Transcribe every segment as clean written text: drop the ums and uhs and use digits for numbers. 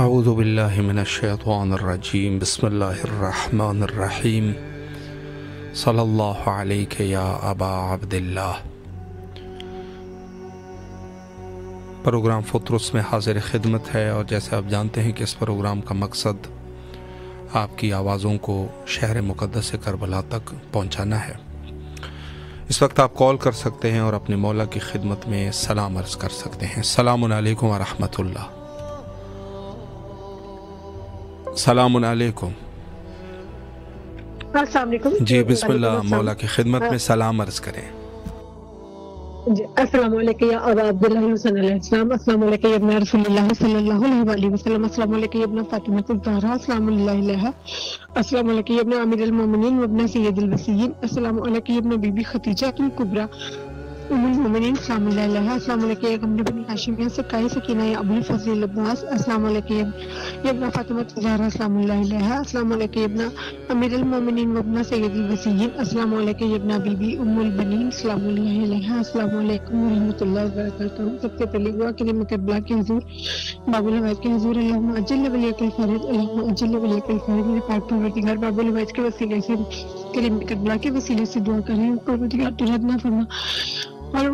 أعوذ بالله من الشيطان الرجيم بسم الله الرحمن الرحيم صلی اللہ علیک یا ابا عبداللہ۔ پروگرام فطرس میں حاضر خدمت ہے، اور جیسے آپ جانتے ہیں کہ اس پروگرام کا مقصد آپ کی آوازوں کو شہر مقدس کربلا تک پہنچانا ہے۔ اس وقت آپ کال کر سکتے ہیں اور اپنے مولا کی خدمت میں سلام عرض کر سکتے ہیں۔ السلام علیکم ورحمۃ اللہ۔ السلام علیکم۔ السلام علیکم جی بسم اللہ، مولا کی خدمت میں سلام عرض کریں۔ جی السلام علیکم یا ابا عبداللہ حسین علیہ السلام، السلام علیکم یا ابن رسول اللہ صلی اللہ علیہ وآلہ وسلم، السلام علیکم یا ابن فاطمہ الزہرا السلام اللہ علیہ، السلام علیکم یا ابن امیر المومنین و ابن سید الوصیین، السلام علیکم یا ابن بی بی خدیجہ الکبریٰ ام المومنین السلام اللہ علیہ، السلام علیکم یا ابن بنی ہاشمیہ سکائی سکینہ یا ابو الفضل العباس، السلام علیکم یا ابن فاطمہ الزہرا السلام اللہ علیہ، السلام علیکم یا ابن امیر المومنین و ابن سید الوصیین، السلام علیکم یا ابن بی بی ام البنین السلام اللہ علیہ، السلام علیکم ورحمۃ اللہ وبرکاتہ۔ سب سے پہلے دعا کریم کربلا کے حضور، باب العوائد کے حضور، اللہم اجل ولیک الفرج، اللہم اجل ولیک الفرج، میرے پاک پروردگار باب العوائد کے وسیلے سے، کریم کربلا کے وسیلے سے دعا کریں، پروردگار تو رد نہ فرما اور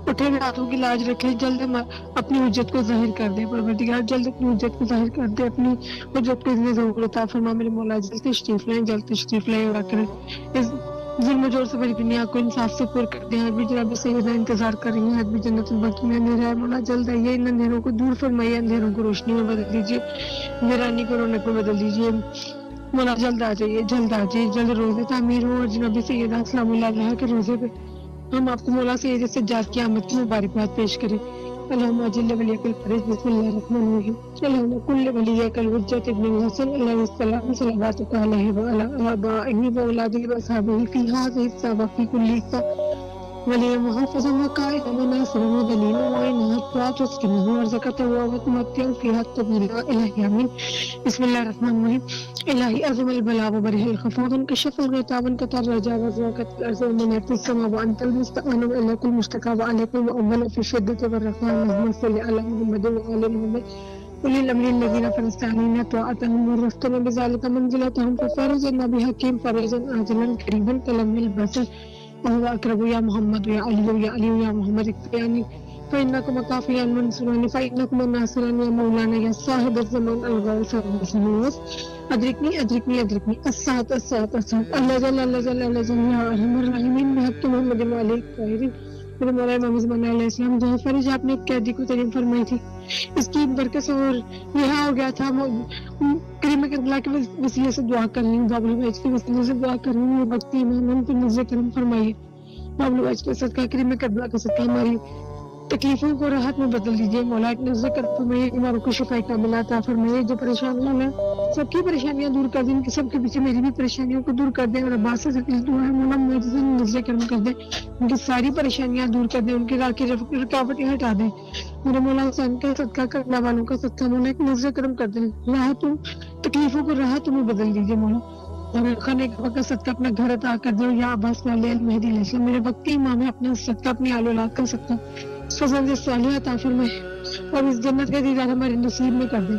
اٹھے ہوئے ہاتھوں کی لاج رکھے، جلد اپنی حجت کو ظاہر کر دے، پروردگار جلد اپنی حجت کو ظاہر کر دے، اپنی حجت کو اتنے ضرور عطا فرما، میرے مولا جلد تشریف لائیں، جلد تشریف لائیں، اور کر اس ظلم و جور سے بڑی دنیا کو انصاف سے پر کر دیں۔ بھی جناب سیدہ انتظار کر رہی ہیں، بھی جنت البقیع میں اندھیرا ہے، مولا جلد آئیے، ان اندھیروں کو دور فرمائیے، اندھیروں کو روشنی میں بدل دیجیے، ویرانی کو رونق میں بدل دیجیے، مولا جلد آ جائیے، جلد آ جائیے، جلد روزے تعمیر ہو، اور جناب سیدہ السلام اللہ کے روزے پہ ہم آپ کو مولا سے سجاد کی آمد کی مبارکباد پیش کریں۔ اللہم اجل ولیک الفرج، بسم اللہ الرحمن الرحیم، اللہم کل ولیک الحجۃ ابن الحسن علیہ السلام صلواتک علیہ وعلی آبائہ واولادہ واصحابہ فی ھذہ الساعۃ وفی کل ساعۃ ولی محافظا وقائدا وناصرا ودلیلا وعناۃ وتسکنہ ورزقۃ وتمتع فیہا طویلا۔ الہی آمین۔ بسم اللہ الرحمن الرحیم۔ الہی عظم البلا وبرہ الخفاض انکشف الغطاء وانقطع الرجاء وضاقت الارض ومنعت السماء وانت المستعان والیک المشتکى وعلیک المؤمل فی الشدۃ والرخاء، اللہم صل علی محمد وعلی محمد أولي الأمر الذين فلسطینین طاعتهم ورفتنا بذلك منزلتهم ففرجنا بحكيم فرجا عاجلا قريبا كلم البصر وهو أقرب يا محمد يا علي يا علي يا محمد اكفياني فإنكم كافيا منصوراني فإنكم الناصران يا مولانا يا صاحب الزمان الغوث الغوث أدركني أدركني أدركني الساعة الساعة الساعة الله جل الله جل الله جل يا أرحم الراحمين بحق محمد وعليه الطاهرين۔ میرے مولا امام زمان علیہ السلام جہاں فرج آپ نے ایک قیدی کو تریم فرمائی تھی، اس کی برکت سے اور رہا ہو گیا تھا، کریم کربلا کے وسیلے سے دعا کر رہی ہوں، باب العوائد کے وسیلے سے دعا کر رہی ہوں، یہ وقتی امام پر نظر کرم فرمائیے، باب العوائد کا صدقہ، کریم کربلا کا صدقہ ہماری تکلیفوں کو راحت میں بدل دیجیے، مولا ایک نظر کرم فرمائیے، بیماروں کو شفا کاملہ عطا فرمائیے، جو پریشان ہیں سب کی پریشانیاں دور کر دیں، سب کے پیچھے میری بھی پریشانیوں کو دور کر دیں، اور عباس سے دعا ہے مولا معجزہ نظر کرم کر دیں، ان کی ساری پریشانیاں دور کر دیں، ان کی راہ کی رکاوٹیں ہٹا دیں، میرے مولا حسین کا صدقہ، کربلا والوں کا صدقہ، مولا ایک نظر کرم کر دیں، راحتوں تکلیفوں کو راحتوں میں بدل دیجیے مولا، اور خانے کا صدقہ اپنا گھر عطا کر دیں، یا عباس علیہ المہدی علیہ السلام میرے وقتی امام ہے، اپنا صدقہ اپنی آل اولاد کا صدقہ فضل صالح عطا فرمائے، اور اس جنت کا دیدار ہمارے نصیب میں کر دیں،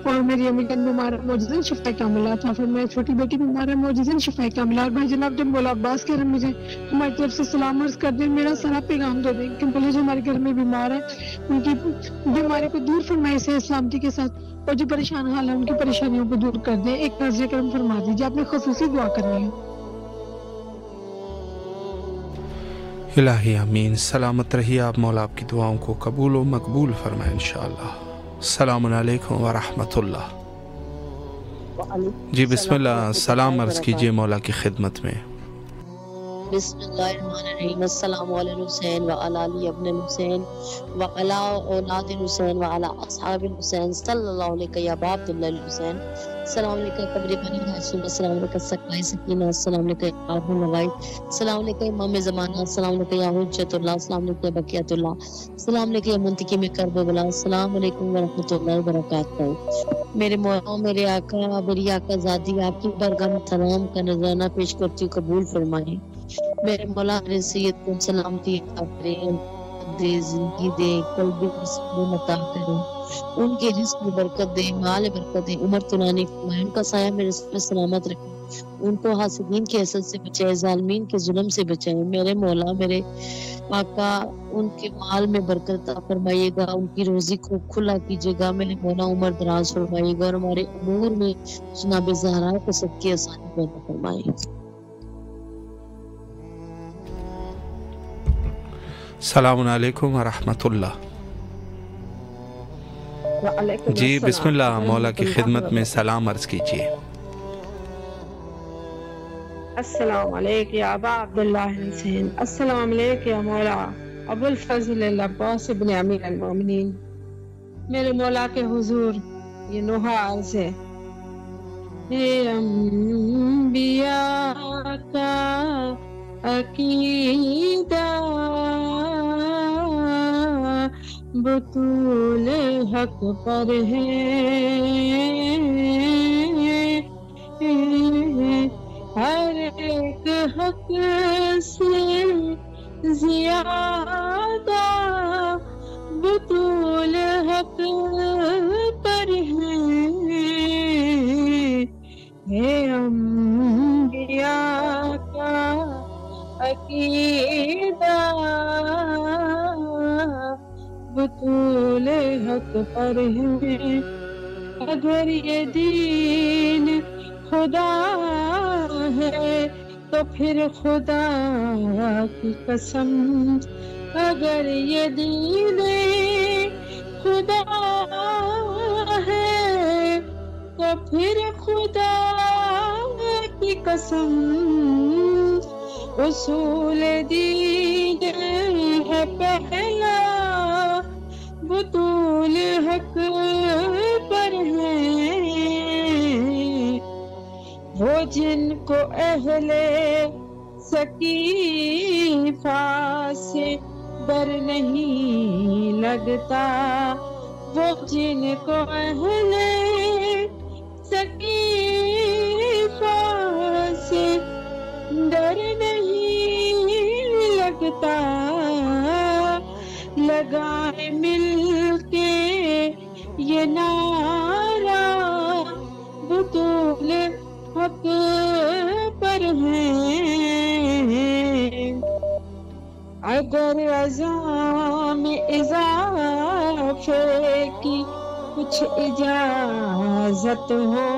اور میری امی جان بیمار ہے، معجزہ شفا کاملہ عطا فرمائے، چھوٹی بیٹی بیمار ہے، معجزہ شفا کاملہ، اور بھائی جناب جب مولا عباس کے گھر میں جائیں ہماری طرف سے سلام عرض کر دیں، میرا سارا پیغام دے دیں کہ بولے جو ہمارے گھر میں بیمار ہے ان کی بیماری کو دور فرمائے سے سلامتی کے ساتھ، اور جو پریشان حال ہے ان کی پریشانیوں کو دور کر دیں، ایک نظر کرم فرما دیجیے، آپ نے خصوصی دعا کرنی ہے۔ الہی آمین۔ سلامت رہیے آپ، مولا آپ کی دعاؤں کو قبول و مقبول فرمائے انشاءاللہ۔ السلام علیکم ورحمۃ اللہ۔ جی بسم اللہ، سلام عرض کیجئے مولا کی خدمت میں۔ بسم اللہ الرحمن الرحیم۔ السلام علی الحسین وعلی علی ابن الحسین وعلی اولاد الحسین وعلی اصحاب الحسین صلی اللہ علیہ یا ابا عبداللہ الحسین، السلام علیکم قبر بنی ہاشم، السلام علیکم سقائے سکینہ، السلام علیکم آب النوائد، السلام علیکم امام زمانہ، السلام علیکم یا حجت اللہ، السلام علیکم بقیت اللہ، السلام علیکم یا منتقم کربلا، السلام علیکم ورحمۃ اللہ وبرکاتہ۔ میرے مولا، میرے آقا، میری آقا زادی، آپ کی برگاہ میں سلام کا نذرانہ پیش کرتی ہوں، قبول فرمائیں۔ میرے مولا میرے سید کو سلامتی عطا کریں، دے، زندگی دے، قلبی سکون عطا کرے، ان کے رزق میں برکت دے، مال میں برکت دے، عمر طولانی فرمائے، ان کا سایہ میرے سر پہ سلامت رکھے، ان کو حاسدین کے حسد سے بچائے، ظالمین کے ظلم سے بچائے۔ میرے مولا، میرے آقا، ان کے مال میں برکت عطا فرمائیے گا، ان کی روزی کو کھلا کیجیے گا، میرے مولا عمر دراز فرمائیے گا، اور ہمارے امور میں جناب زہرا کو سب کی آسانی پیدا فرمائے۔ السلام علیکم ورحمۃ اللہ۔ جی بسم اللہ، مولا کی خدمت میں سلام عرض کیجیے۔ السلام علیکم یا ابا عبداللہ حسین، السلام علیکم یا مولا ابو الفضل العباس ابن امیر المومنین۔ میرے مولا کے حضور یہ نوحہ عرض ہے، اے انبیاء کا عقیدہ بطول حق پر ہے، ہر ایک حق سے زیادہ بطول حق پر ہے انبیاء کا عقیدہ بطول حق پر ہے۔ اگر یہ دین خدا ہے تو پھر خدا کی قسم، اگر یہ دین خدا ہے تو پھر خدا کی قسم، اصول دین ہے پہلا بطول حق پر ہے، وہ جن کو اہل سقیفہ سے ڈر نہیں لگتا، وہ جن کو اہل سقیفہ سے ڈر نہیں لگتا، لگائے مل کے یہ نعرہ بطول حق پر ہے۔ اگر عزام اضافے کی کچھ اجازت ہو،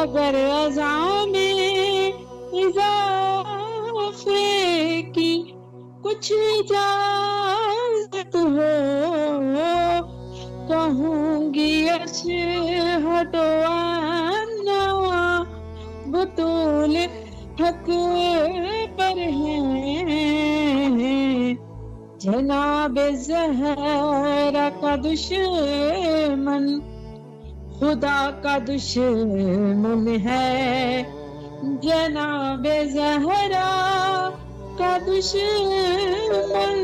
اگر عزام اضافے کی کچھ اجازت ہو، کہوں گی اشہد ان بطول حق پر ہے۔ جناب زہرا کا دشمن خدا کا دشمن ہے، جناب زہرا کا دشمن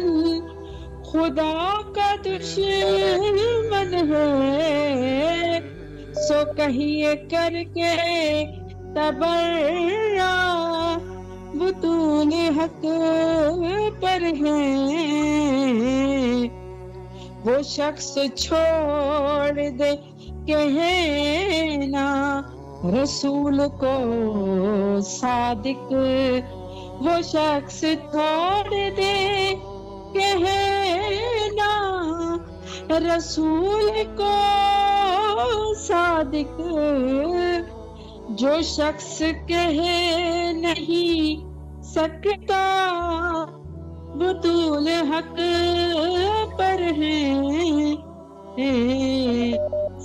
خدا کا دشمن ہے، سو کہیے کر کے تبرع بطول حق پر ہے۔ وہ شخص چھوڑ دے کہنا رسول کو صادق، وہ شخص چھوڑ دے کہنا رسول کو صادق، جو شخص کہہ نہیں سکتا بطول حق پر ہے۔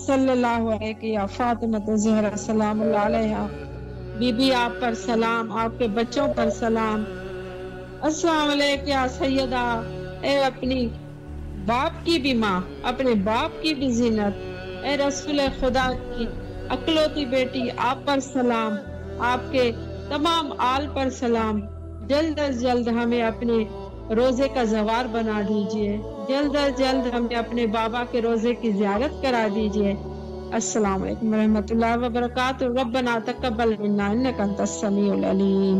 صلی اللہ علیہ یا فاطمہ زہرا سلام اللہ علیہ، بی بی آپ پر سلام، آپ کے بچوں پر سلام۔ السلام علیکم یا سیدہ، اے اپنی باپ کی بھی ماں، اپنے باپ کی بھی زینت، اے رسول خدا کی اکلوتی بیٹی، آپ پر سلام، آپ کے تمام آل پر سلام۔ جلد از جلد ہمیں اپنے روزے کا زوار بنا دیجئے، جلد از جلد ہمیں اپنے بابا کے روزے کی زیارت کرا دیجئے۔ السلام علیکم ورحمۃ اللہ وبرکاتہ۔ ربنا تقبل منا انک انت السمیع العلیم۔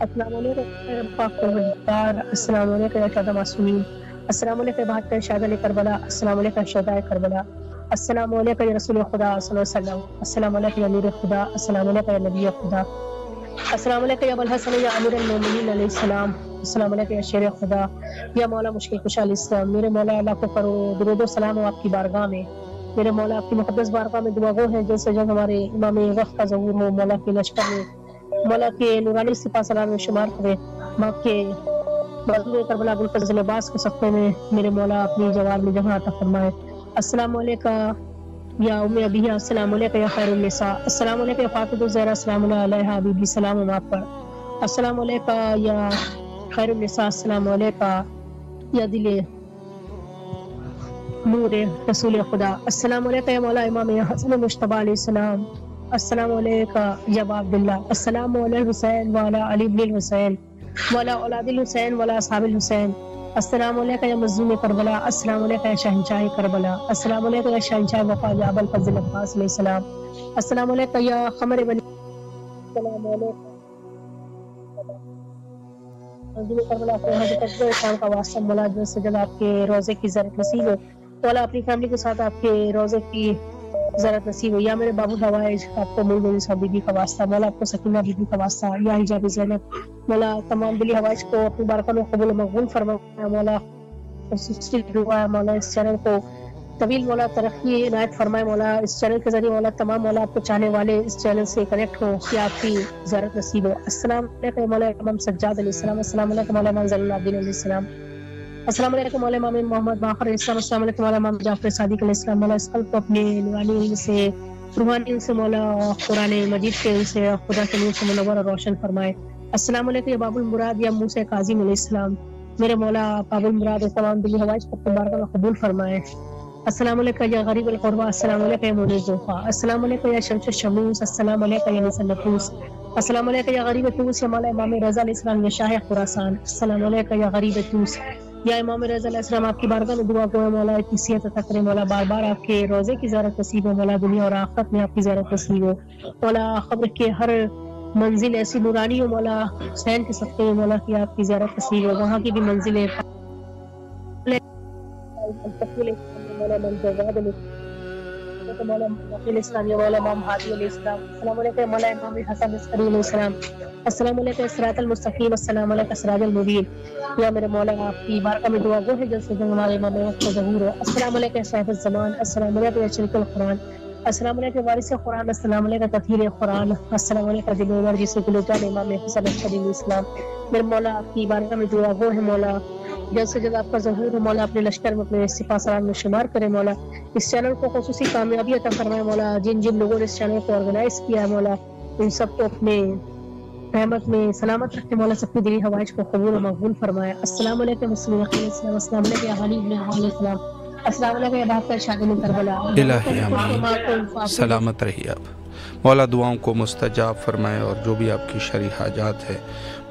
السلام علیکم پاک پروردگار، السلام علیکم یا شہداء معصومین، السلام علیکم بہتر شہداء کربلا، السلام علیکم شہداء کربلا، السلام علیکم یا رسول خدا صلی اللہ علیہ وسلم، السلام علیکم یا نور خدا، السلام علیکم یا نبی خدا، السلام علیکم یا ابوالحسن یا امیر المومنین علیہ السلام، السلام علیکم یا شیر خدا یا مولا مشکل کشا علیہ السلام۔ میرے مولا لاکھوں کروڑ درود و سلام ہو آپ کی بارگاہ میں، میرے مولا آپ کی مقدس بارگاہ میں دعا گو ہیں جیسے جب ہمارے امام وقت کا ظہور ہو، مولا کے لشکر میں مولا کے نورانی سپاہ سالار میں شمار کرے، ماں کے مظلوم کربلا ابوالفضل عباس کے صفحے میں میرے مولا اپنی جواب میں جگہ عطا فرمائے۔ السلام علیکم یا ام ابیہ، السلام علیکم یا خیر النساء، السلام علیکم یا فاطمہ الزہرا، السلام علیہا حبیبی، سلام ہم آپ پر، السلام علیکم یا خیر النساء، السلام علیکم یا دل نور رسول خدا، السلام علیکم یا مولا امام حسن مجتبیٰ علیہ السلام، السلام علیکم یا ابا عبداللہ، السلام علی الحسین وعلی علی بن الحسین وعلی اولاد الحسین وعلی اصحاب الحسین، السلام علیکم یا مظلوم کربلا، السلام علیکم یا شہنشاہ کربلا، السلام علیکم یا شہنشاہ وفا یا ابوالفضل عباس علیہ السلام، السلام علیکم یا قمر بنی، السلام علیکم مظلوم کربلا کو حضرت اسلام کا واسطہ مولا جو سے جب آپ کے روزے کی زیارت نصیب ہو، مولا اپنی فیملی کے ساتھ آپ کے روزے کی زیارت نصیب ہو، یا میرے بابو حوائج آپ کو مول صاحب بی بی کا واسطہ، مولا آپ کو سکینہ بی بی کا واسطہ، یا حجاب زینب، مولا تمام دلی حوائج کو اپنی بارکہ میں قبول و مقبول فرمایا، مولا دعا ہے مولا اس چینل کو طویل مولا ترقی عنایت فرمائے، مولا اس چینل کے ذریعے مولا تمام مولا آپ کو چاہنے والے اس چینل سے کنیکٹ ہوں کہ آپ کی زیارت نصیب ہو۔ السلام علیکم مولا امام سجاد علیہ السلام، السلام علیکم مولا امام زین العابدین علیہ السلام، السلام علیکم مولا امام محمد باقر علیہ السلام، السلام علیکم مولا امام جعفر صادق علیہ السلام، مولا اس قلب کو اپنے نورانی علم سے روحانی علم سے مولا قرآن مجید کے علم سے خدا کے نور سے منور اور روشن فرمائے۔ السلام علیکم یا باب المراد یا موسیٰ کاظم علیہ السلام، میرے مولا باب المراد تمام دلی حوائج کو اپنے بارگاہ میں قبول فرمائے۔ السلام علیکم یا غریب القربہ، السلام علیکم یا مونس ذوفا، السلام علیکم یا شمس الشموس، السلام علیکم یا نصر نفوس، السلام علیکم یا غریب توس یا مولا امام رضا علیہ السلام یا شاہ خراسان، السلام علیکم یا غریب توس یا امام رضا علیہ السلام، آپ کی بارگاہ میں دعا کو ہے مولا اتنی صحت عطا کرے، مولا بار بار آپ کے روزے کی زیارت نصیب ہو، مولا دنیا اور آخرت میں آپ کی زیارت نصیب ہو، مولا قبر کے ہر منزل ایسی نورانی ہو، مولا حسین کے صدقے میں مولا کی آپ کی زیارت نصیب ہو، وہاں کی بھی منزلیں مولا السلام یا مولا امام ہادی علیہ السلام، السلام علیکم مولا امام حسن عسکری علیہ السلام، السلام علیکم صراط المستقیم، السلام علیکم سراج المبین، یا میرے مولا آپ کی بارگاہ میں دعا گو ہے جلد سے جلد ہمارے امام وقت کا ظہور ہو۔ السلام علیکم صاحب الزمان، السلام علیکم شریک القرآن، السلام علیکم وارث قرآن، السلام علیکم تطہیر قرآن، السلام علیکم دل عمر جسے گلوچان امام حسن عسکری علیہ السلام، میرے مولا آپ کی بارگاہ میں دعا گو ہے مولا جلد سے جلد آپ کا ظہور ہو، مولا اپنے لشکر میں اپنے سپاہ سالار میں شمار کرے، مولا اس چینل کو خصوصی کامیابی عطا فرمائے، مولا جن جن لوگوں نے اس چینل کو آرگنائز کیا ہے مولا ان سب کو اپنے رحمت میں سلامت رکھے، مولا سب کی دلی حوائج کو قبول و مقبول فرمائے۔ السلام علیکم مسلم علیہ السلام، السلام علیکم یا غالب بن علیہ السلام، السلام علیکم یا بہتر شاہد من کربلا، الہی آمین، سلامت رہیے آپ، مولا دعاؤں کو مستجاب فرمائے اور جو بھی آپ کی شرعی حاجات ہے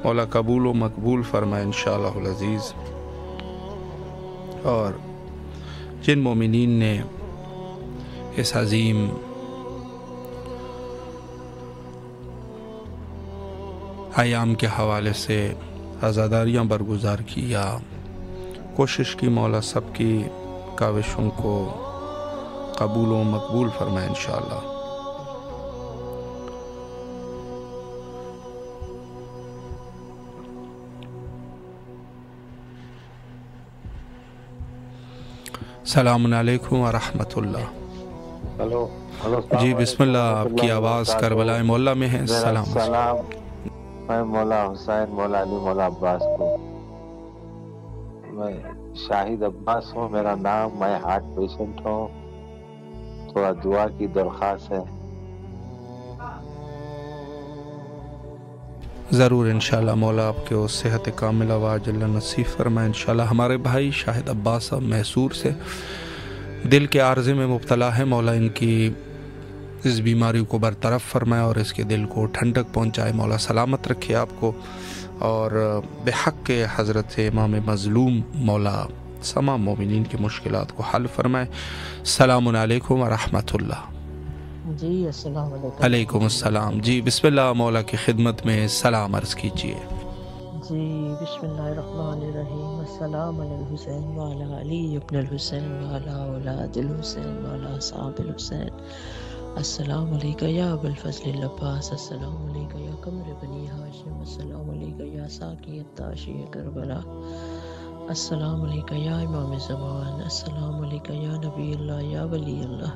مولا قبول و مقبول فرمائے انشاءاللہ العزیز۔ اور جن مومنین نے اس عظیم ایام کے حوالے سے عزاداریاں برگزار کی یا کوشش کی، مولا سب کی کاوشوں کو قبول و مقبول فرمائے انشاءاللہ۔ السلام علیکم ورحمۃ اللہ۔ ہلو جی بسم اللہ، آپ کی آواز کربلا مولا میں ہے۔ سلام، میں مولا حسین، مولا علی، مولا عباس کو، میں شاہد عباس ہوں میرا نام، میں ہارٹ پیشنٹ ہوں، تھوڑا دعا کی درخواست ہے۔ ضرور انشاءاللہ مولا آپ کے صحت کاملہ و عاجلہ نصیب فرمائے انشاءاللہ۔ ہمارے بھائی شاہد عباس صاحب میسور سے دل کے عارضے میں مبتلا ہے، مولا ان کی اس بیماری کو برطرف فرمائے اور اس کے دل کو ٹھنڈک پہنچائے، مولا سلامت رکھے آپ کو، اور بحق کے حضرت امام مظلوم مولا تمام مومنین کی مشکلات کو حل فرمائے۔ السلام علیکم ورحمۃ اللہ۔ جی السلام علیکم۔ علیکم السلام۔ جی بسم اللہ، مولا کی خدمت میں سلام عرض کیجیے۔ جی بسم اللہ الرحمن الرحیم. السلام علی الحسین وعلی علی ابن الحسین وعلی اولاد الحسین وعلی اصحاب الحسین. السلام علیکہ یا ابو الفضل العباس. السلام علیکہ یا قمر بنی ہاشم. السلام علیکہ یا ساقی التاشی کربلا. السلام علیکہ یا امام زمان. السلام علیکہ یا نبی اللہ یا ولی اللہ.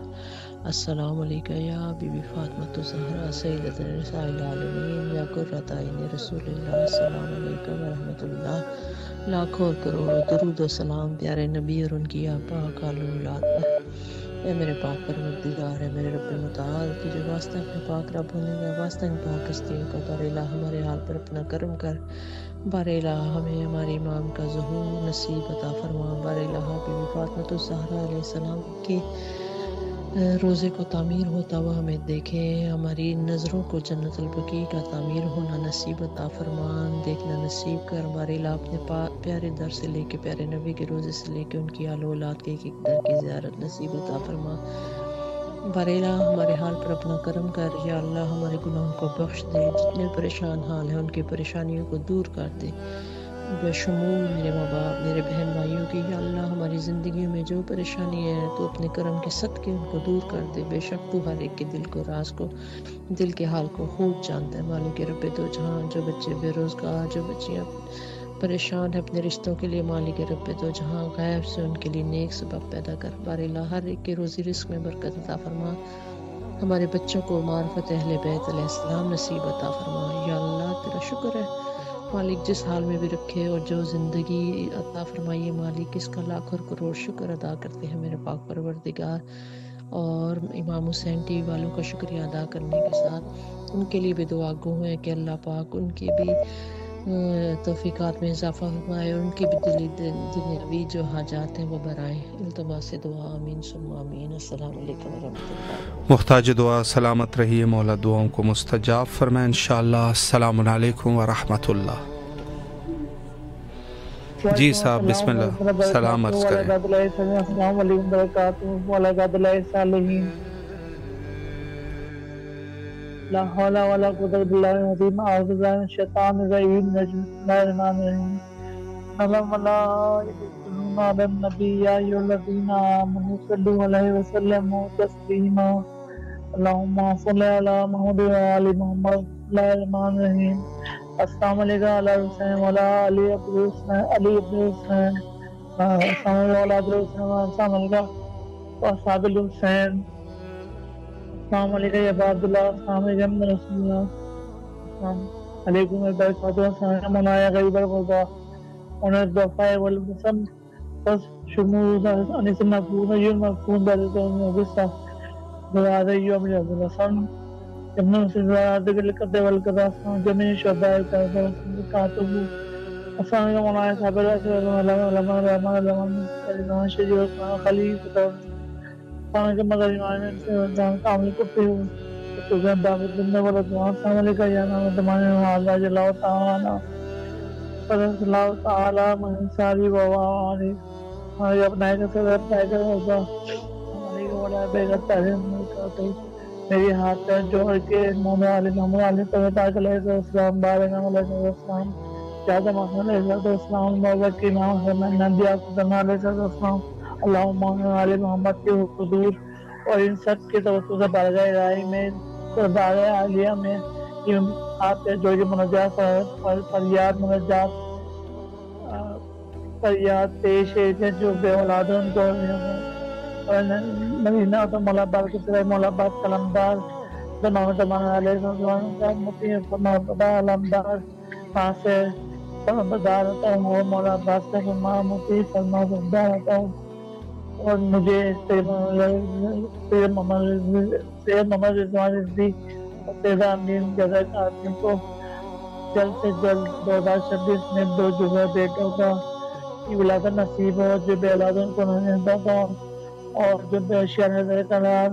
السلام علیکہ یا بی بی فاطمۃ الزہرا سیدۃ نساء العالمین یا قرۃ عین رسول اللہ. السلام علیکم ورحمۃ اللہ. لاکھوں کروڑوں درود و سلام پیارے نبی اور ان کی پاک آل اولاد پر. اے میرے پاک پروردگار، ہے میرے رب متعال کی جو واسطہ اپنے پاک رب ہونے کا واسطہ ان پاک ہستیوں کا. بار الہ ہمارے حال پر اپنا کرم کر. بار الہ ہمیں ہمارے امام کا ظہور نصیب عطا فرما. بار الہ بی بی فاطمۃ الزہرا علیہ السلام کے روزے کو تعمیر ہوتا ہوا ہمیں دیکھیں. ہماری نظروں کو جنت البقیع کا تعمیر ہونا نصیب عطا فرمان، دیکھنا نصیب کر. بار الہ اپنے پیارے در سے لے کے پیارے نبی کے روزے سے لے کے ان کی آل اولاد کے ایک ایک در کی زیارت نصیب عطا فرما. بار الہ ہمارے حال پر اپنا کرم کر. یا اللہ ہمارے گناہوں کو بخش دے. جتنے پریشان حال ہیں ان کی پریشانیوں کو دور کر دے، بشمول میرے ماں باپ میرے بہن بھائیوں کی. یا اللہ ہماری زندگی میں جو پریشانی ہے تو اپنے کرم کے صدقے ان کو دور کر دے. بے شک تو ہر ایک کے دل کو، راز کو، دل کے حال کو خوب جانتا ہے. مالک رب دو جہاں، جو بچے بے روزگار، جو بچیاں پریشان ہیں اپنے رشتوں کے لیے، مالک رب دو جہاں غیب سے ان کے لیے نیک سبب پیدا کر. بار الہ ہر ایک کے روزی رزق میں برکت عطا فرما. ہمارے بچوں کو معرفت اہل بیت علیہ السلام نصیب عطا فرما. یا اللہ تیرا شکر ہے مالک، جس حال میں بھی رکھے اور جو زندگی عطا فرمائیے مالک، اس کا لاکھ اور کروڑ شکر ادا کرتے ہیں میرے پاک پروردگار. اور امام حسین ٹی وی والوں کا شکریہ ادا کرنے کے ساتھ ان کے لیے بھی دعا گو ہیں کہ اللہ پاک ان کی بھی توفیقات میں اضافہ فرمائے اور ان کی بھی دنیاوی جو حاجات ہیں وہ برائے. التماس دعا آمین ثم آمین. السلام علیکم ورحمۃ اللہ. محتاج دعا سلامت رہیے، مولا دعاؤں کو مستجاب فرمائے انشاءاللہ. السلام علیکم ورحمۃ اللہ. جی صاحب بسم اللہ، سلام عرض کریں. السلام علیکم وبرکاتہ. وعلیکم السلام. لا حول ولا قوة الا بالله العظيم. اعوذ بالله من الشيطان الرجيم. بسم الله الرحمن الرحيم. اللهم لا يصلون على النبي يا ايها الذين امنوا صلوا عليه وسلموا تسليما. اللهم صل على محمد وعلى محمد. بسم الله الرحمن الرحيم. السلام علیکم علی حسین وعلی علی ابن حسین علی ابن حسین. السلام علیکم علی ابن حسین. السلام علیکم اصحاب الحسین. السلام علیکم یا عبداللہ. السلام علیکم رسول اللہ. السلام علیکم وبرکاتہ. السلام منایا غیب الغربا ونرد دفاع والمسم بس شموز انیس مفہون یون مفہون بردتون وبسا براد یوم عبداللہ سن ابن حسین براد بالقدر والقضاء جميع شہداء کاتبو. السلام علیکم منایا صاحب رسول اللہ علماء الرحمن الرحمن شجیع خلیف السلام علیکم مدر ایمان سے کامل کفی ہوں تجھے دعوت دننے والا دعا. السلام علیکم یا نام دمانے وعلا جلال تعالی فرض اللہ تعالی من ساری ووانی ہماری اپنائے کا صدر اپنائے کا ہوگا. السلام علیکم وعلا بیغت تعلیم ملکاتی. میری ہاتھ پر جوڑ کے محمد علی محمد علی طبیعت علیہ السلام بارنا علیہ السلام زیادہ محمد علیہ السلام موضوع کی نام حسن نبی آقا علیہ السلام. اللہم علی محمد کے حضور اور ان سب کے توسط سے بارگاہ الہی میں بارگاہ عالیہ میں آپ کے جو منجات فریاد پیش ہے جو بے اولاد ان کو مدینہ تو مولا بار کے سرائے مولا بار کلمدار زمان زمان علیہ السلام مطیع فرما بدا علمدار ناصر بدار مولا بار سے فرما مطیع فرما بدا اور مجھے سید محمد رضوان رضوی اور سید امین جزاک آدمی کو جلد سے جلد 2026 میں 2 جمعہ بیٹوں کا ولادت نصیب ہو. جو بے اولادوں کو نصیب ہو اور جو بے شیعہ نظر قرار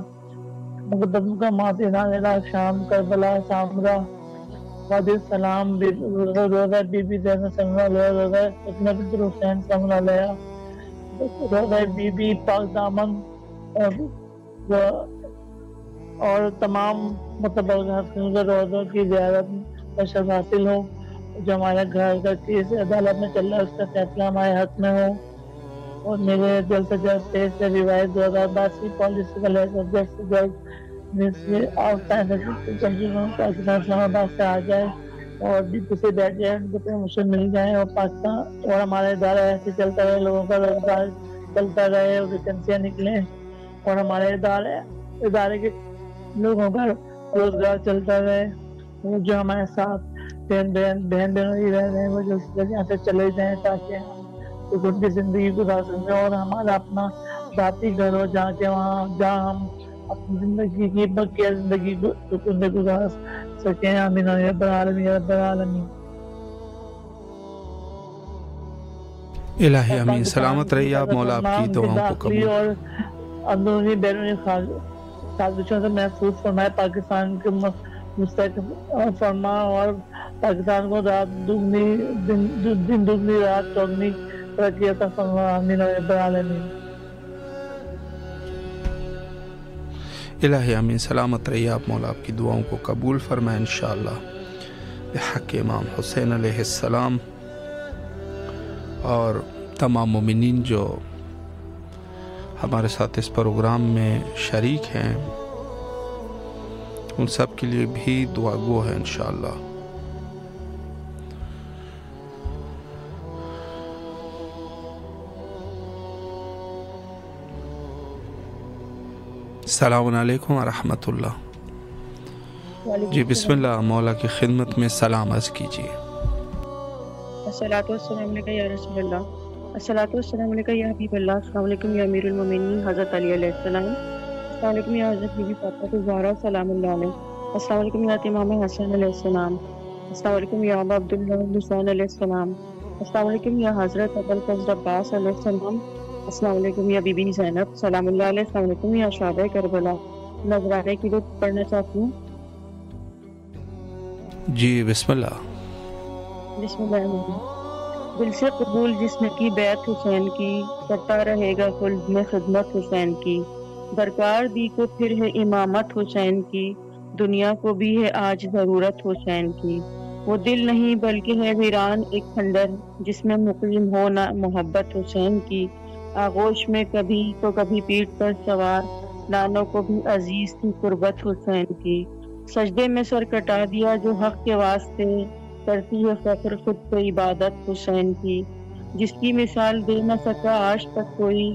مقدس مقامات عراق شام کربلا سامرا وادی السلام روزہ بی بی زینب صلی اللہ علیہ روزہ فاطمہ بنت حسین صلی اللہ علیہ روزہ بی بی پاک دامن اور تمام متبرکات روزوں کی زیارت بشر حاصل ہو. جو ہمارا گھر کا کیس عدالت میں چل رہا ہے اس کا فیصلہ ہمارے حق میں ہو، اور میرے جلد سے جلد پیش سے روایت 2082 پالیسی کا لائسنس جلد سے جلد منسٹری آف پاکستان اسلام آباد سے آ جائے اور ڈپو سے بیٹھ جائے، ان کو پروموشن مل جائے اور پاکستان اور ہمارا ادارہ ایسے چلتا رہے، لوگوں کا روزگار چلتا رہے اور ویکنسیاں نکلیں اور ہمارے ادارے کے لوگوں کا روزگار چلتا رہے، جو ہمارے ساتھ بہن بہنوں ہی رہ رہے ہیں وہ جو یہاں سے چلے جائیں تاکہ ہم ان کی زندگی گزار سکیں اور ہمارا اپنا ذاتی گھر ہو جہاں ہم اپنی زندگی کی بقیہ زندگی کو سکون سے گزار سکیں۔ آمین یا رب العالمین یا رب العالمین۔ الہی امین، سلامت رہیے آپ، مولا آپ کی دعاؤں کو قبول اور اندرونی بیرونی سازشوں سے محفوظ فرمائے، پاکستان کے مستحکم فرما اور پاکستان کو دن دگنی رات چوگنی ترقی عطا فرما۔ آمین یا رب العالمین۔ الہی امین، سلامت رہیے آپ، مولا آپ کی دعاؤں کو قبول فرمائے انشاءاللہ بحق امام حسین علیہ السلام۔ اور تمام مومنین جو ہمارے ساتھ اس پروگرام میں شریک ہیں ان سب کے لیے بھی دعا گو ہے انشاءاللہ۔ السلام علیکم ورحمۃ اللہ۔ جی بسم اللہ، مولا کی خدمت میں سلام عرض کیجیے۔ الصلاۃ والسلام علیکہ یا رسول اللہ، الصلاۃ والسلام علیکہ یا حبیب اللہ، السلام علیکم یا امیر المومنین حضرت علی علیہ السلام، السلام علیکم یا حضرت بی بی فاطمہ الزہرا سلام اللہ علیہ، السلام علیکم یا امام حسن علیہ السلام، السلام علیکم یا ابا عبداللہ حسین علیہ السلام، السلام علیکم یا حضرت ابوالفضل عباس علیہ السلام، السلام علیکم یا بی بی زینب سلام اللہ علیہ، السلام علیکم یا شہداء کربلا۔ نذرانے کی رت پڑھنا چاہتی ہوں۔ جی بسم اللہ۔ بسم اللہ الرحمن الرحیم۔ دل سے قبول جسم کی بیعت حسین کی، کرتا رہے گا خلد میں خدمت حسین کی، درکار دی کو پھر ہے امامت حسین کی، دنیا کو بھی ہے آج ضرورت حسین کی، وہ دل نہیں بلکہ ہے ویران ایک کھنڈر، جس میں مقیم ہو نہ محبت حسین کی، آغوش میں کبھی تو کبھی پیٹھ پر سوار، نانوں کو بھی عزیز تھی قربت حسین کی، سجدے میں سر کٹا دیا جو حق کے واسطے، کرتی ہے فخر خود پہ عبادت حسین کی، جس کی مثال دے نہ سکا آج تک کوئی،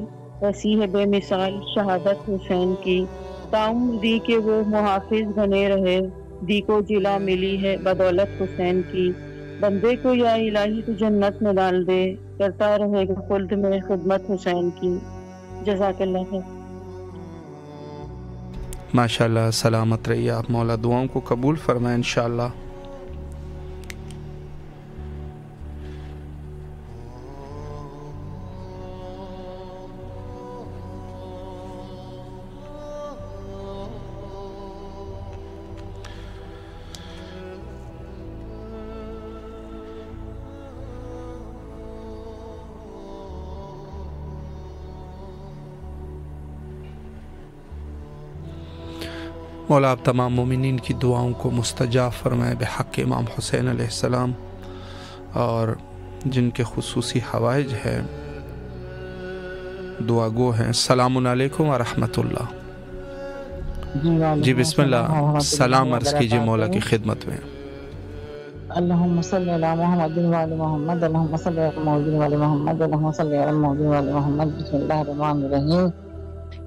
ایسی ہے بے مثال شہادت حسین کی، تعمر دی کہ وہ محافظ بنے رہے، دی کو جلا ملی ہے بدولت حسین کی، بندے کو یا الہی تو جنت میں ڈال دے، کرتا رہے گا خلد میں خدمت حسین کی۔ جزاک اللہ خیر۔ ماشاءاللہ، سلامت رہیے آپ، مولا دعاؤں کو قبول فرمائے انشاءاللہ۔ مولا آپ تمام مومنین کی دعاؤں کو مستجاب فرمائے بحق امام حسین علیہ السلام، اور جن کے خصوصی حوائج ہیں دعا گو ہیں۔ السلام علیکم ورحمۃ اللہ۔ جی بسم اللہ، سلام عرض کیجیے مولا کی خدمت میں۔ اللہم صلی علی محمد وعلی محمد، اللہم صلی علی محمد وعلی محمد، اللہم صلی علی محمد وعلی محمد۔ بسم اللہ الرحمن الرحیم۔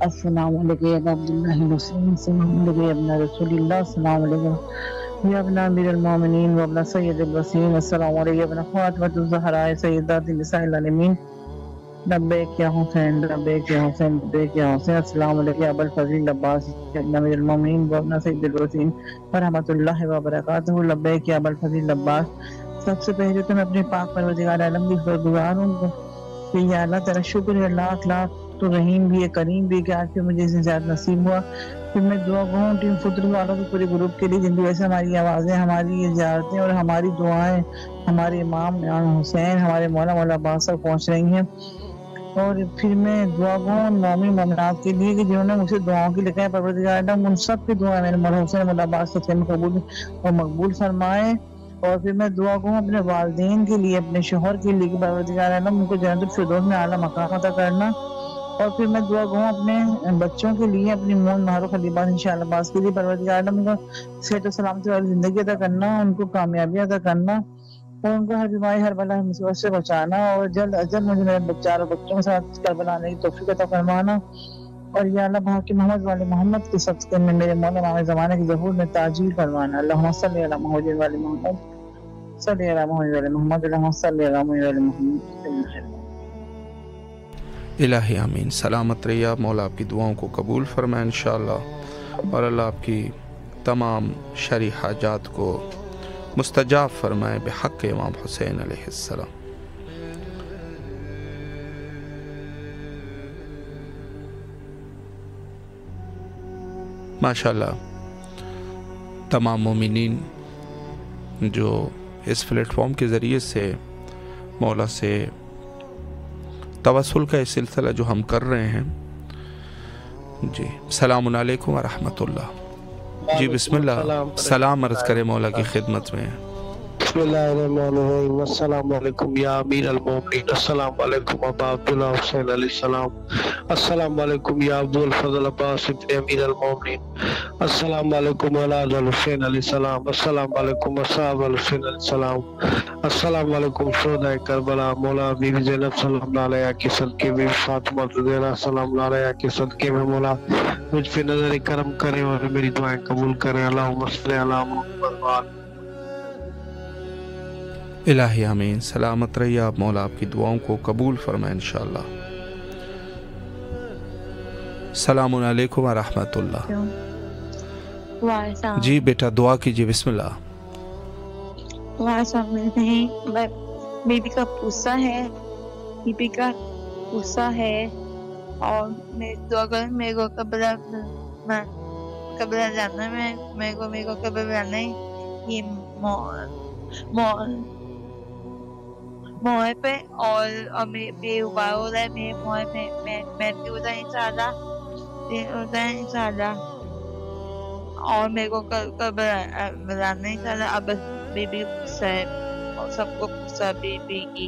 السلام علیکم یا عبداللہ حسین، السلام علیکم یا ابن رسول اللہ، السلام علیکم یا ابن امیر المومنین و ابن سید الوسیم، السلام علیکم یا ابن فاطمہ الزہرا سیدات نساء العالمین، لبیک یا حسین، لبیک یا حسین، لبیک یا حسین۔ السلام علیکم یا ابوالفضل عباس یا ابن امیر المومنین و ابن سید الوسیم ورحمۃ اللہ وبرکاتہ، لبیک یا ابوالفضل عباس۔ سب سے پہلے تو میں اپنے پاک پروردگار عالم کی شکرگزار ہوں کہ یا اللہ تیرا شکر ہے، لاکھ لاکھ تو رحیم بھی ہے، کریم بھی، کہ آج پھر مجھے اس سے زیادہ نصیب ہوا۔ پھر میں دعا گو ٹیم فطر والوں کے پورے گروپ کے لیے جن کی وجہ سے ہماری آوازیں، ہماری یہ زیارتیں اور ہماری دعائیں ہمارے امام حسین، ہمارے مولا عباس تک پہنچ رہی ہیں۔ اور پھر میں دعا گو مومن مومنات کے لیے کہ جنہوں نے مجھے دعاؤں کے لکھا ہے، پروردگار عالم ان سب کی دعائیں میرے مولا حسین مولا عباس سے قبول اور مقبول فرمائے۔ اور پھر میں دعا کروں اپنے والدین کے لیے، اپنے شوہر کے لیے کہ پروردگار عالم ان کو جنت الفردوس میں اعلیٰ مقام عطا کرنا، اور پھر میں دعا کروں اپنے بچوں کے لیے، اپنی مون مہارو خلیبہ انشاءاللہ باز کے لیے پروردگار عالم ان کو صحت و سلامتی والی زندگی عطا کرنا، ان کو کامیابی عطا کرنا، اور ان کو ہر بیماری ہر بلا مصیبت سے بچانا، اور جلد از جلد مجھے میرے چاروں بچوں کے ساتھ کربلا آنے کی توفیق عطا فرمانا، اور یا اللہ بھاکی محمد والے محمد کے صدقے میں میرے مولا امام زمانے کی ظہور میں تعجیل فرمانا۔ اللہم صلی علی محمد والے محمد، صلی علی محمد والے محمد، اللہم صلی علی محمد والے محمد۔ الہی آمین۔ سلامت رہیے آپ، مولا آپ کی دعاؤں کو قبول فرمائے انشاءاللہ، اور اللہ آپ کی تمام شرعی حاجات کو مستجاب فرمائے بحق امام حسین علیہ السلام۔ ماشاءاللہ تمام مومنین جو اس پلیٹ فارم کے ذریعے سے مولا سے توسل کا یہ سلسلہ جو ہم کر رہے ہیں، جی السلام علیکم ورحمۃ اللہ۔ جی بسم اللہ، سلام عرض کرے مولا کی خدمت میں۔ بسم اللہ الرحمن الرحیم۔ السلام علیکم یا امیر المومنین، السلام علیکم ابا عبداللہ حسین علیہ السلام، السلام علیکم یا عبد الفضل عباس ابن امیر المومنین، السلام علیکم اولاد الحسین علیہ السلام، السلام علیکم اصحاب الحسین علیہ السلام، السلام علیکم شہداء کربلا، مولا بی بی زینب سلام اللہ علیہ کے صدقے میں، فاطمہ زہرا سلام اللہ علیہ کے صدقے میں مولا مجھ پہ نظر کرم کرے اور میری دعائیں قبول کرے۔ اللہم صلی علی محمد وعلی الہی آمین۔ سلامت رہیے آپ، مولا آپ کی دعاؤں کو قبول فرمائے انشاءاللہ۔ السلام علیکم ورحمۃ اللہ۔ جی بیٹا دعا کیجیے، بسم اللہ۔ بی بی کا پوسا ہے، بی بی کا پوسا ہے، اور میں دعا کروں میرے کو قبر جانا ہے، میرے کو قبر جانا ہے، یہ موہے پہ، اور بے ابار ہو رہا ہے میرے موہے میں، میں ہوتا ہے انشاءاللہ، اور میرے کو قبر جانا ہے انشاءاللہ۔ اب بس بی بی پوچھا ہے، اور سب کو پوچھا بی بی کی،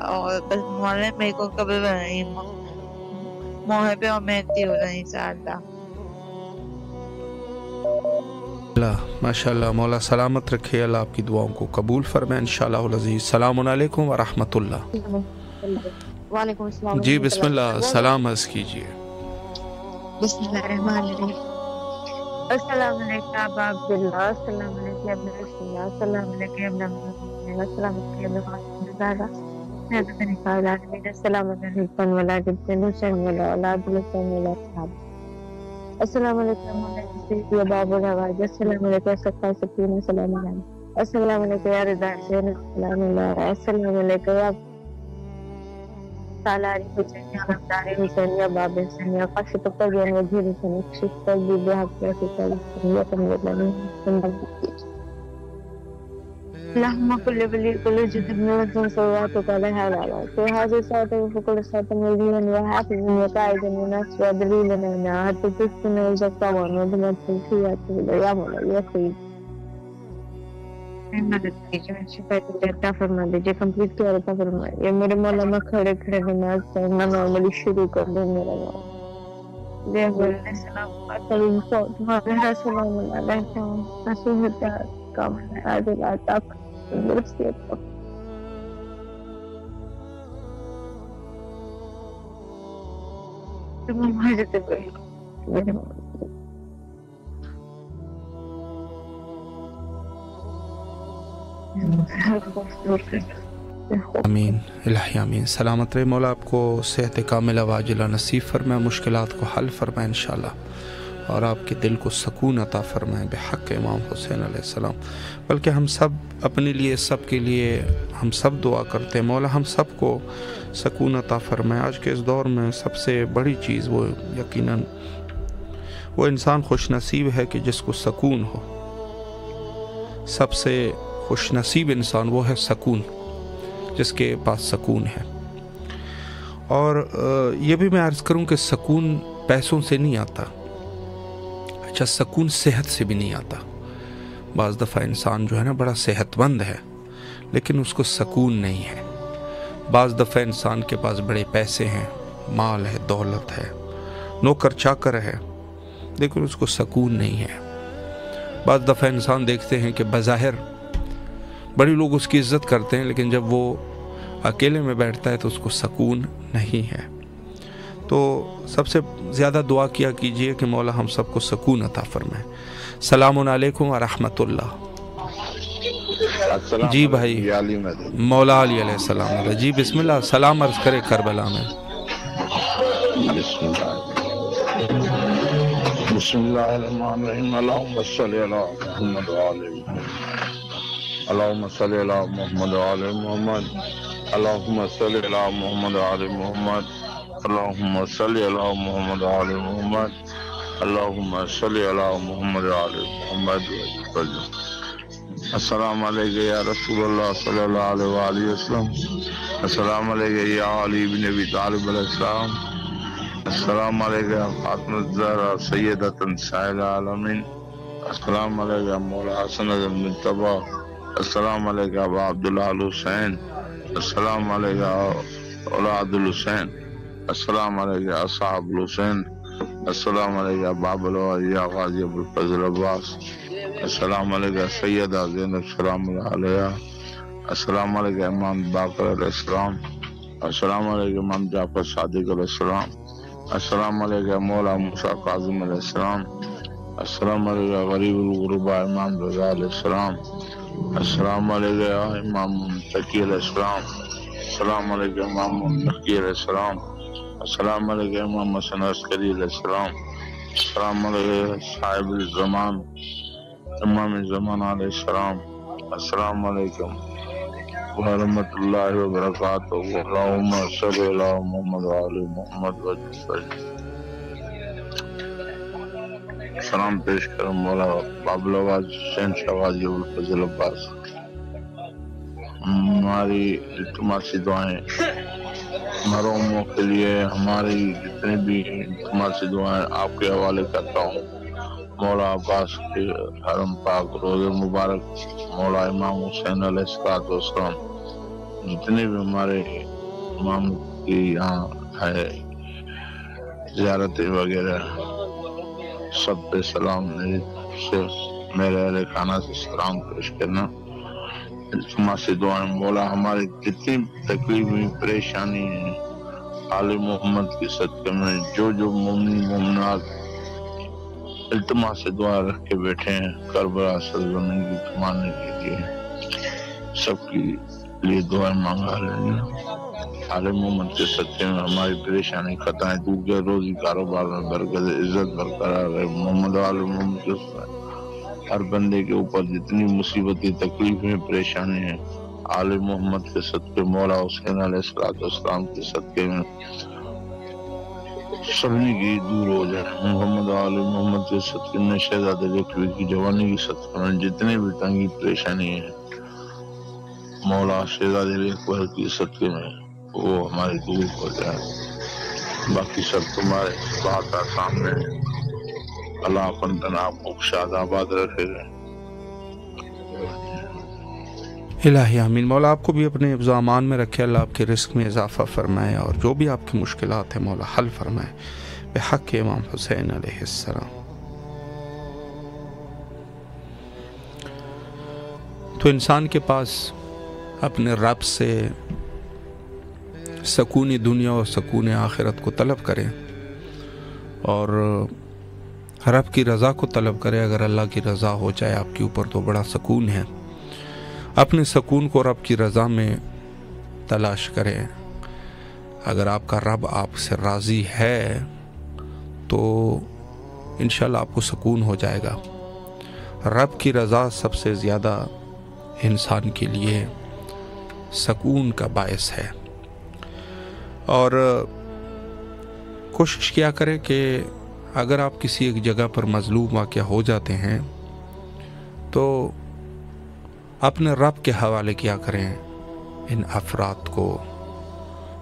اور بس مولا میرے کو قبر بنائی موہے پہ، اور میں ہو رہا ہے انشاءاللہ۔ ماشاءاللہ مولا سلامت رکھے، اللہ آپ کی دعاؤں کو قبول فرمائے انشاءاللہ العزیز۔ السلام علیکم ورحمۃ اللہ۔ وعلیکم السلام۔ جی بسم اللہ، سلام عرض کیجیے۔ بسم اللہ الرحمن الرحیم۔ السلام علیکم ابا عبداللہ، السلام علیکم ابن رسول اللہ، السلام علیکم ابن محمد، السلام علیکم ابن محمد، السلام علیکم ولاد ابن حسین ولا اولاد حسین ولا اصحاب، السلام علیکم یا باب الحوائج، السلام علیکم صفا سکین، السلام علیکم، السلام علیکم یا رضا حسین، السلام علیکم، السلام علیکم یا سالاری حسین، یا رمضانی حسین، یا باب حسین، یا قاشق الطیبین وجیر حسین، شیخ طیبی بحق یا فکر حسین، یا تمیر لنی حسین، اللہم کل ولی کل جدب نوزن صلواتک علیہ وعلا فی حاضر ساتھ وفکر ساتھ ملین وحافظ وقائد وناس ودلیل لنا حتی تسکن وزقوان ودمت تلفیات یا مولا یا خید مدد کیجئے، شفایت عطا فرما دیجئے، کمپلیٹ کیا عطا فرمائے۔ یا میرے مولا میں کھڑے کھڑے نماز پڑھنا نارملی شروع کر دوں میرا مولا۔ جے علیہ السلام اطلب تمہارے سلام علیہ رسول اللہ کام ہے عادل آتاک درستی عطا۔ تمام حاجت بھائی میرے مولا۔ امین الہی آمین۔ سلامت رہے، مولا آپ کو صحت کاملہ واجلہ نصیب فرمائے، مشکلات کو حل فرمائے انشاءاللہ، اور آپ کے دل کو سکون عطا فرمائے بحق امام حسین علیہ السلام۔ بلکہ ہم سب اپنے لیے، سب کے لیے ہم سب دعا کرتے ہیں مولا ہم سب کو سکون عطا فرمائے۔ آج کے اس دور میں سب سے بڑی چیز وہ یقیناً وہ انسان خوش نصیب ہے کہ جس کو سکون ہو۔ سب سے خوش نصیب انسان وہ ہے سکون، جس کے پاس سکون ہے۔ اور یہ بھی میں عرض کروں کہ سکون پیسوں سے نہیں آتا، اچھا سکون صحت سے بھی نہیں آتا۔ بعض دفعہ انسان جو ہے نا بڑا صحت مند ہے لیکن اس کو سکون نہیں ہے. بعض دفعہ انسان کے پاس بڑے پیسے ہیں، مال ہے، دولت ہے، نوکر چاکر ہے، لیکن اس کو سکون نہیں ہے. بعض دفعہ انسان دیکھتے ہیں کہ بظاہر بڑے لوگ اس کی عزت کرتے ہیں لیکن جب وہ اکیلے میں بیٹھتا ہے تو اس کو سکون نہیں ہے. تو سب سے زیادہ دعا کیا کیجئے کہ مولا ہم سب کو سکون عطا فرمائے. السلام علیکم ورحمۃ اللہ. جی بھائی مولا علی علیہ السلام. جی بسم اللہ، سلام عرض کرے کربلا میں. بسم اللہ الرحمن الرحیم. اللہم صلی علی محمد وعلی محمد. اللہم صلی علی محمد وعلی محمد. اللہم صلی علی محمد وعلی محمد. اللہم صلی علی محمد وعلی محمد. اللہم صلی علی محمد وعلی محمد. السلام علیکم یا رسول اللہ صلی اللہ علیہ وآلہ وسلم. السلام علیکم یا علی بن ابی طالب علیہ السلام. السلام علیکم فاطمہ الزہرا سیدۃ نساء العالمین. السلام علیکم مولا حسن المجتبی. السلام علیکم ابا عبداللہ الحسین. السلام علیکم اولاد الحسین. السلام علیکم اصحاب الحسین. السلام علیکم باب الولیاء غازی ابو الفضل عباس. السلام علیکم سیدہ زینب سلام اللہ علیہ. السلام علیکم امام باقر علیہ السلام. السلام علیکم امام جعفر صادق علیہ السلام. السلام علیکم مولا موسیٰ کاظم علیہ السلام. السلام علیکم غریب الغرباء امام رضا علیہ السلام. السلام علیکم امام تقی علیہ السلام. السلام علیکم امام تقی علیہ السلام. السلام علیکم امام حسن عسکری علیہ السلام. السلام علیکم صاحب الزمان امام زمان علیہ السلام. السلام علیکم ورحمۃ اللہ وبرکاتہ. اللہم صلی علی محمد وعلی محمد وجل. سلام پیش کرم مولا بابل آواز حسین شہبازی ابو الفضل عباس. ہماری التماسی دعائیں محروموں کے لیے، ہماری جتنے بھی التماسی دعائیں آپ کے حوالے کرتا ہوں. مولا عباس کے حرم پاک روز مبارک، مولا امام حسین علیہ السلام، جتنے بھی ہمارے امام کی یہاں ہے زیارتیں وغیرہ، سب پہ سلام. میرے اہل خانہ سے سلام پیش کرنا. التماسی دعائیں مولا ہماری جتنی تکلیفیں پریشانی ہیں آل محمد کے صدقے میں جو مومن مومنات التماس سے دعا رکھ کے بیٹھے ہیں کربلا سرزمین کی کمانے کے لیے، سب کی لیے دعائیں مانگا لیں. آل محمد کے صدقے میں ہماری پریشانی خطائیں دور گئے، روزی کاروبار میں برکت، عزت برقرار رہے. محمد آل محمد کے ہر بندے کے اوپر جتنی مصیبتیں تکلیفیں پریشانی ہیں آل محمد کے صدقے، مولا حسین علیہ السلام کے صدقے میں سبھی کی دور ہو جائے. محمد آل محمد کے صدقے میں شہزادہ لکھوی کی جوانی کی صدقے میں جتنے بھی تنگی پریشانی ہیں مولا شہزادہ لکھوی کی صدقے میں وہ ہماری دور ہو جائے. باقی سب تمہارے بات سامنے اللہ اپن آپ کو شاد آباد رکھے گا. الہی آمین. مولا آپ کو بھی اپنے حفظ و امان میں رکھے، اللہ آپ کے رزق میں اضافہ فرمائے اور جو بھی آپ کی مشکلات ہیں مولا حل فرمائے بحق امام حسین علیہ السلام. تو انسان کے پاس اپنے رب سے سکون دنیا اور سکون آخرت کو طلب کرے اور رب کی رضا کو طلب کرے. اگر اللہ کی رضا ہو جائے آپ کے اوپر تو بڑا سکون ہے. اپنے سکون کو رب کی رضا میں تلاش کریں. اگر آپ کا رب آپ سے راضی ہے تو انشاءاللہ آپ کو سکون ہو جائے گا. رب کی رضا سب سے زیادہ انسان کے لیے سکون کا باعث ہے. اور کوشش کیا کریں کہ اگر آپ کسی ایک جگہ پر مظلوم واقع ہو جاتے ہیں تو اپنے رب کے حوالے کیا کریں ان افراد کو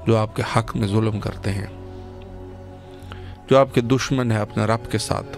جو آپ کے حق میں ظلم کرتے ہیں، جو آپ کے دشمن ہیں اپنے رب کے ساتھ.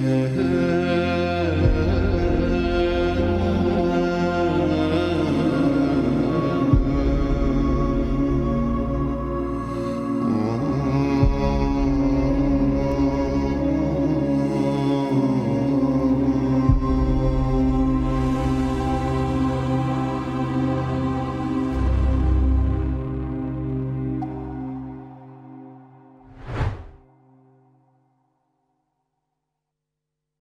Yeah.